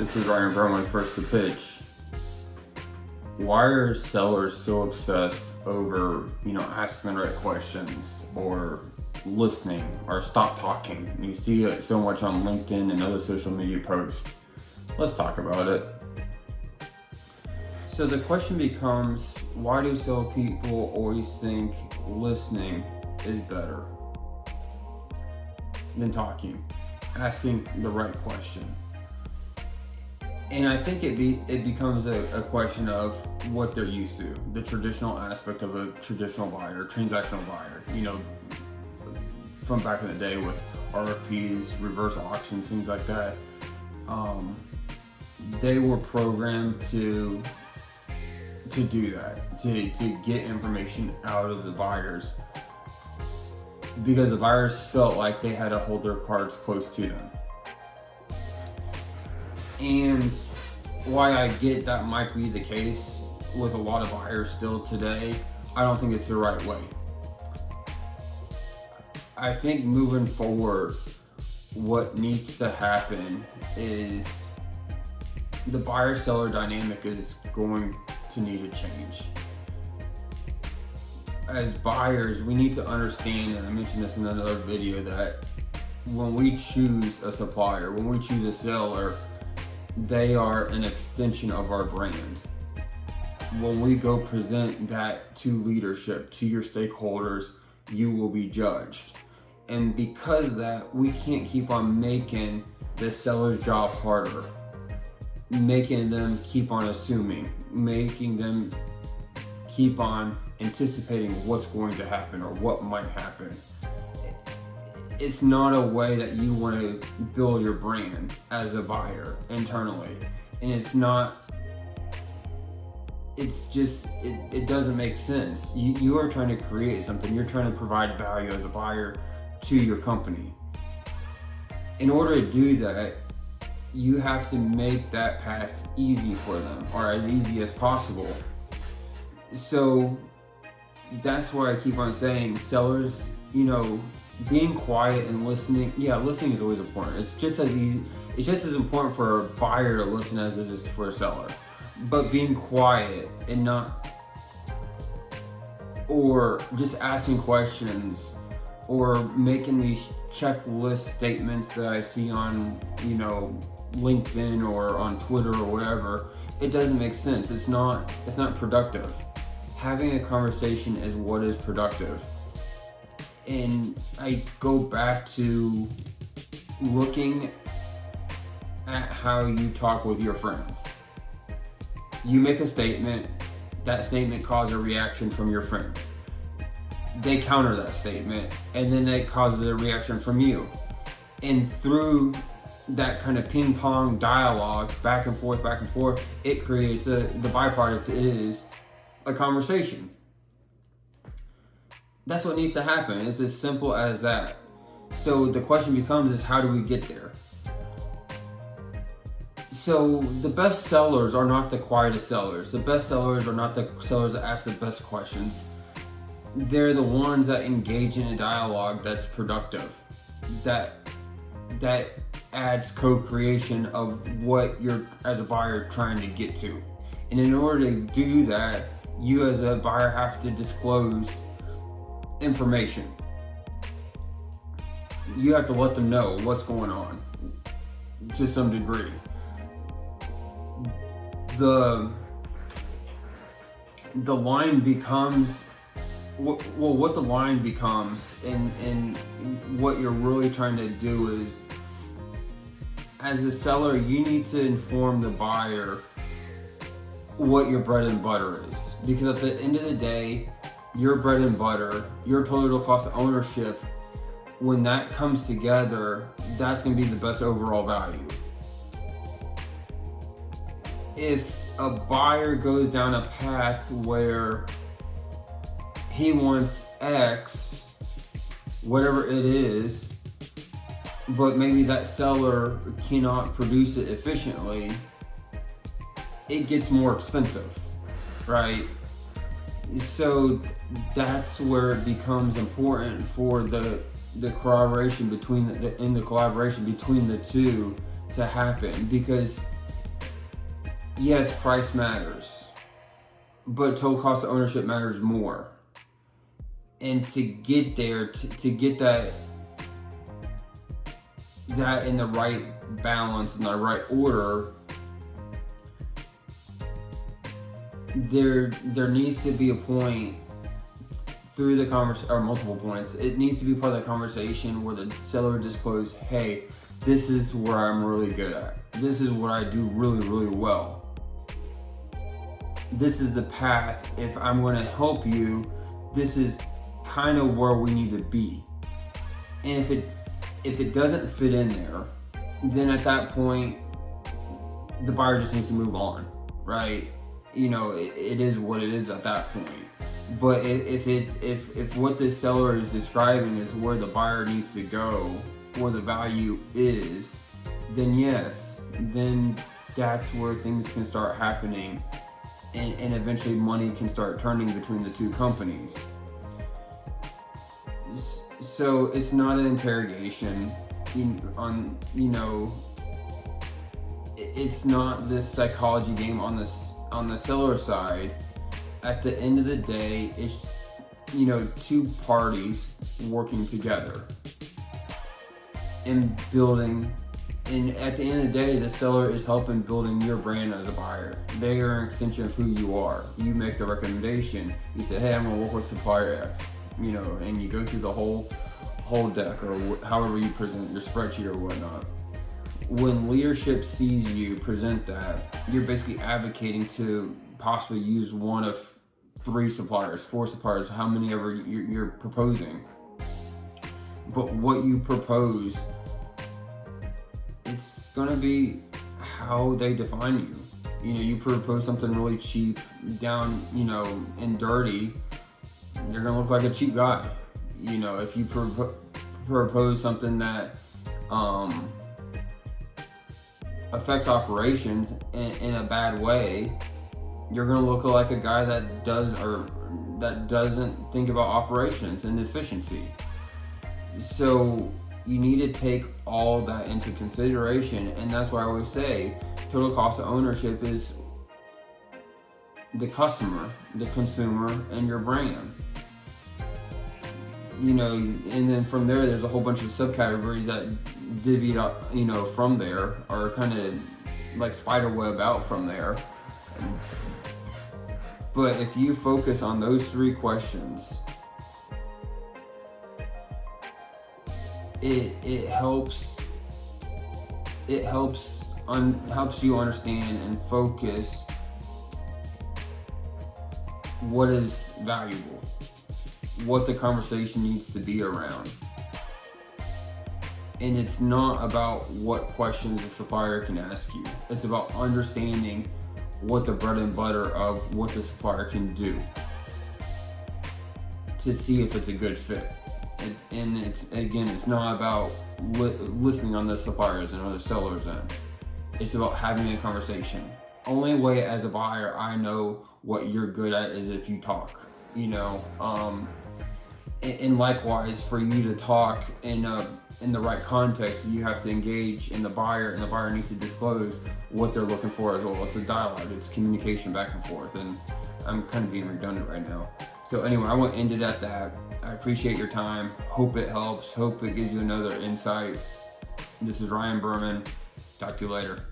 This is Ryan Brown, first to pitch. Why are sellers so obsessed over, asking the right questions or listening or stop talking? You see it so much on LinkedIn and other social media posts. Let's talk about it. So the question becomes, why do salespeople always think listening is better than talking, asking the right question? And I think it becomes a question of what they're used to, the traditional aspect of a traditional buyer, transactional buyer, from back in the day with RFPs, reverse auctions, things like that. They were programmed to do that, to get information out of the buyers, because the buyers felt like they had to hold their cards close to them. And while I get that might be the case with a lot of buyers still today, I don't think it's the right way. I think moving forward, what needs to happen is the buyer-seller dynamic is going to need to change. As buyers, we need to understand, and I mentioned this in another video, that when we choose a supplier, when we choose a seller, they are an extension of our brand. When we go present that to leadership, to your stakeholders, you will be judged. And because of that, we can't keep on making the seller's job harder, making them keep on assuming, making them keep on anticipating what's going to happen or what might happen. It's not a way that you want to build your brand as a buyer internally. And it doesn't make sense. You are trying to create something. You're trying to provide value as a buyer to your company. In order to do that, you have to make that path easy for them, or as easy as possible. So that's why I keep on saying sellers, being quiet and listening. Yeah, listening is always important. It's just as important for a buyer to listen as it is for a seller. But being quiet and not, or just asking questions, or making these checklist statements that I see on, LinkedIn or on Twitter or whatever, it doesn't make sense. It's not productive. Having a conversation is what is productive. And I go back to looking at how you talk with your friends. You make a statement, that statement causes a reaction from your friend. They counter that statement, and then it causes a reaction from you. And through that kind of ping pong dialogue, back and forth, it creates the byproduct is a conversation. That's what needs to happen. It's as simple as that. So the question becomes is, how do we get there? So the best sellers are not the quietest sellers. The best sellers are not the sellers that ask the best questions. They're the ones that engage in a dialogue that's productive, that adds co-creation of what you're, as a buyer, trying to get to. And in order to do that, you as a buyer have to disclose information. You have to let them know what's going on to some degree. The line becomes what the line becomes, and what you're really trying to do is, as a seller, you need to inform the buyer what your bread and butter is. Because at the end of the day, your bread and butter, your total cost of ownership, when that comes together, that's going to be the best overall value. If a buyer goes down a path where he wants X, whatever it is, but maybe that seller cannot produce it efficiently, it gets more expensive, right? So that's where it becomes important for the collaboration between the collaboration between the two to happen, because yes, price matters, but total cost of ownership matters more. And to get there, to get that in the right balance, in the right order, there needs to be a point through the conversation, or multiple points. It needs to be part of the conversation where the seller discloses, hey, this is where I'm really good at. This is what I do really, really well. This is the path. If I'm going to help you, this is kind of where we need to be. And if it doesn't fit in there, then at that point, the buyer just needs to move on, right? It is what it is at that point. But if what this seller is describing is where the buyer needs to go, where the value is, then yes, then that's where things can start happening, and eventually money can start turning between the two companies. So it's not an interrogation it's not this psychology game on the seller side. At the end of the day, it's two parties working together and building. And at the end of the day, the seller is helping building your brand as a buyer. They are an extension of who you are. You make the recommendation. You say, hey, I'm gonna work with supplier X, and you go through the whole deck, or however you present your spreadsheet or whatnot. When leadership sees you present that, you're basically advocating to possibly use one of 3 suppliers, 4 suppliers, how many ever you're proposing. But what you propose, it's gonna be how they define you. You propose something really cheap, down, and dirty, you're gonna look like a cheap guy. If you propose something that affects operations in a bad way, you're gonna look like a guy that doesn't think about operations and efficiency. So you need to take all that into consideration, and that's why I always say total cost of ownership is the customer, the consumer, and your brand. And then from there's a whole bunch of subcategories that divvied up, from there, or kind of like spider web out from there. But if you focus on those 3 questions, it helps you understand and focus what is valuable, what the conversation needs to be around. And it's not about what questions the supplier can ask you. It's about understanding what the bread and butter of what the supplier can do to see if it's a good fit. And it's not about listening on the suppliers and other sellers end. It's about having a conversation. Only way as a buyer I know what you're good at is if you talk, and likewise for you to talk in the right context, you have to engage in the buyer, and the buyer needs to disclose what they're looking for as well. It's a dialogue, it's communication back and forth, and I'm kind of being redundant right now. So anyway, I want to end it at that. I appreciate your time. Hope it helps. Hope it gives you another insight. This is Ryan Berman. Talk to you later.